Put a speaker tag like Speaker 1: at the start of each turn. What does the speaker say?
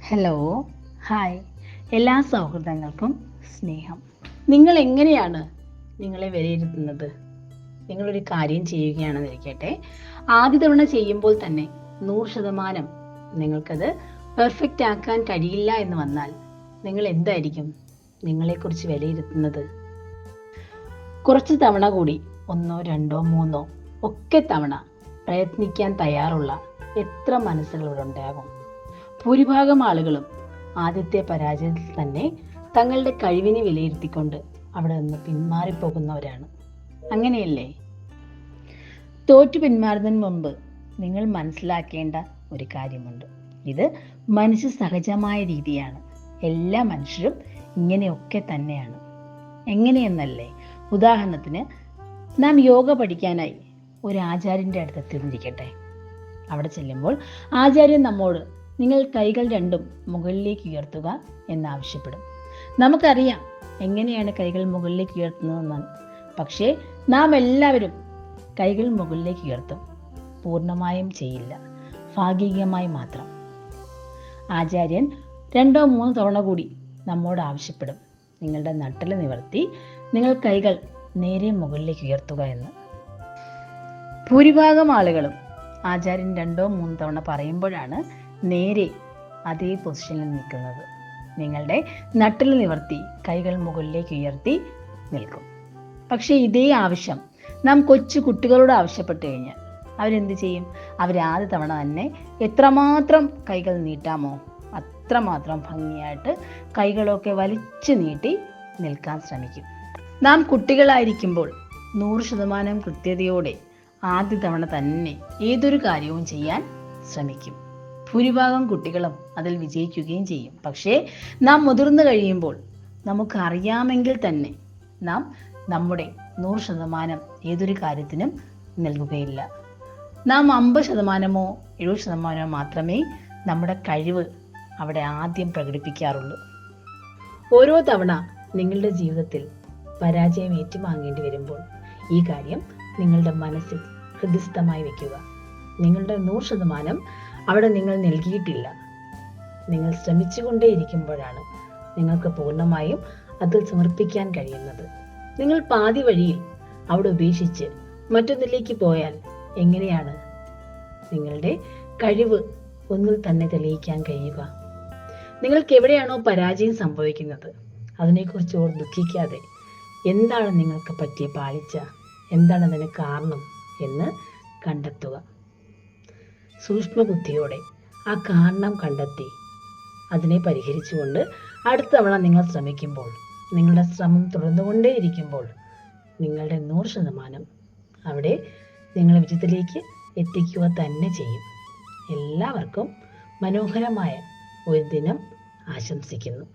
Speaker 1: Hello, hi, എല്ലാ സൗഹൃദങ്ങൾക്കും സ്നേഹം. നിങ്ങൾ എങ്ങനെയാണ് നിങ്ങളെ വിലയിരുത്തുന്നത്? നിങ്ങളൊരു കാര്യം ചെയ്യുകയാണെന്നിരിക്കട്ടെ, ആദ്യ തവണ ചെയ്യുമ്പോൾ തന്നെ 100% നിങ്ങൾക്കത് പെർഫെക്റ്റ് ആക്കാൻ കഴിയില്ല എന്ന് വന്നാൽ നിങ്ങൾ എന്തായിരിക്കും നിങ്ങളെക്കുറിച്ച് വിലയിരുത്തുന്നത്? കുറച്ച് തവണ കൂടി, 1, 2, 3 ഒക്കെ തവണ പ്രയത്നിക്കാൻ തയ്യാറുള്ള എത്ര മനസ്സുകൾ ഉണ്ടാകും? ഭൂരിഭാഗം ആളുകളും ആദ്യത്തെ പരാജയത്തിൽ തന്നെ തങ്ങളുടെ കഴിവിനെ വിലയിരുത്തിക്കൊണ്ട് അവിടെ നിന്ന് പിന്മാറിപ്പോകുന്നവരാണ്. അങ്ങനെയല്ലേ? തോറ്റു പിന്മാറുന്നതിന് മുമ്പ് നിങ്ങൾ മനസ്സിലാക്കേണ്ട ഒരു കാര്യമുണ്ട്. ഇത് മനുഷ്യ സഹജമായ രീതിയാണ്. എല്ലാ മനുഷ്യരും ഇങ്ങനെയൊക്കെ തന്നെയാണ്. എങ്ങനെയെന്നല്ലേ? ഉദാഹരണത്തിന്, നാം യോഗ പഠിക്കാനായി ഒരു ആചാര്യൻ്റെ അടുത്തെത്തിയിരിക്കട്ടെ. അവിടെ ചെല്ലുമ്പോൾ ആചാര്യൻ നമ്മോട് നിങ്ങൾ കൈകൾ രണ്ടും മുകളിലേക്ക് ഉയർത്തുക എന്നാവശ്യപ്പെടും. നമുക്കറിയാം എങ്ങനെയാണ് കൈകൾ മുകളിലേക്ക് ഉയർത്തുന്നതെന്ന്. പക്ഷേ നാം എല്ലാവരും കൈകൾ മുകളിലേക്ക് ഉയർത്തും. പൂർണ്ണമായും ചെയ്യില്ല, ഭാഗികമായി മാത്രം. ആചാര്യൻ 2, 3 തവണ കൂടി നമ്മോട് ആവശ്യപ്പെടും, നിങ്ങളുടെ നട്ടെല്ല് നിവർത്തി നിങ്ങൾ കൈകൾ നേരെ മുകളിലേക്ക് ഉയർത്തുക എന്ന്. ഭൂരിഭാഗം ആളുകളും ആചാര്യൻ 2, 3 തവണ പറയുമ്പോഴാണ് നേരെ അതേ പൊസിഷനിൽ നിൽക്കുന്നത്. നിങ്ങളുടെ നട്ടെല്ല് നിവർത്തി കൈകൾ മുകളിലേക്ക് ഉയർത്തി നിൽക്കും. പക്ഷേ ഇതേ ആവശ്യം നാം കൊച്ചു കുട്ടികളോട് ആവശ്യപ്പെട്ട് കഴിഞ്ഞാൽ അവരെന്ത് ചെയ്യും? അവർ ആദ്യ തവണ തന്നെ എത്രമാത്രം കൈകൾ നീട്ടാമോ അത്രമാത്രം ഭംഗിയായിട്ട് കൈകളൊക്കെ വലിച്ചു നീട്ടി നിൽക്കാൻ ശ്രമിക്കും. നാം കുട്ടികളായിരിക്കുമ്പോൾ 100% കൃത്യതയോടെ ആദ്യ തവണ തന്നെ ഏതൊരു കാര്യവും ചെയ്യാൻ ശ്രമിക്കും. ഭൂരിഭാഗം കുട്ടികളും അതിൽ വിജയിക്കുകയും ചെയ്യും. പക്ഷേ നാം മുതിർന്നു കഴിയുമ്പോൾ നമുക്കറിയാമെങ്കിൽ തന്നെ നാം നമ്മുടെ 100% ഏതൊരു കാര്യത്തിനും നൽകുകയില്ല. നാം 50%, 70% മാത്രമേ നമ്മുടെ കഴിവ് അവിടെ ആദ്യം പ്രകടിപ്പിക്കാറുള്ളൂ. ഓരോ തവണ നിങ്ങളുടെ ജീവിതത്തിൽ പരാജയം ഏറ്റുവാങ്ങേണ്ടി വരുമ്പോൾ ഈ കാര്യം നിങ്ങളുടെ മനസ്സിൽ ഹൃദിസ്ഥമായി വയ്ക്കുക. നിങ്ങളുടെ 100% അവിടെ നിങ്ങൾ നൽകിയിട്ടില്ല. നിങ്ങൾ ശ്രമിച്ചുകൊണ്ടേയിരിക്കുമ്പോഴാണ് നിങ്ങൾക്ക് പൂർണ്ണമായും അതിൽ സമർപ്പിക്കാൻ കഴിയുന്നത്. നിങ്ങൾ പാതി വഴിയിൽ അവിടെ ഉപേക്ഷിച്ച് മറ്റൊന്നിലേക്ക് പോയാൽ എങ്ങനെയാണ് നിങ്ങളുടെ കഴിവ് ഒന്നിൽ തന്നെ തെളിയിക്കാൻ കഴിയുക? നിങ്ങൾക്ക് എവിടെയാണോ പരാജയം സംഭവിക്കുന്നത് അതിനെക്കുറിച്ച് ദുഃഖിക്കാതെ എന്താണ് നിങ്ങൾക്ക് പറ്റിയ പാളിച്ച, എന്താണ് അതിന് കാരണം എന്ന് കണ്ടെത്തുക. സൂക്ഷ്മബുദ്ധിയോടെ ആ കാരണം കണ്ടെത്തി അതിനെ പരിഹരിച്ചുകൊണ്ട് അടുത്ത തവണ നിങ്ങൾ ശ്രമിക്കുമ്പോൾ, നിങ്ങളുടെ ശ്രമം തുടർന്നുകൊണ്ടേയിരിക്കുമ്പോൾ നിങ്ങളുടെ 100% അവിടെ നിങ്ങൾ വിജയത്തിലേക്ക് എത്തിക്കുക തന്നെ ചെയ്യും. എല്ലാവർക്കും മനോഹരമായ ഒരു ദിനം ആശംസിക്കുന്നു.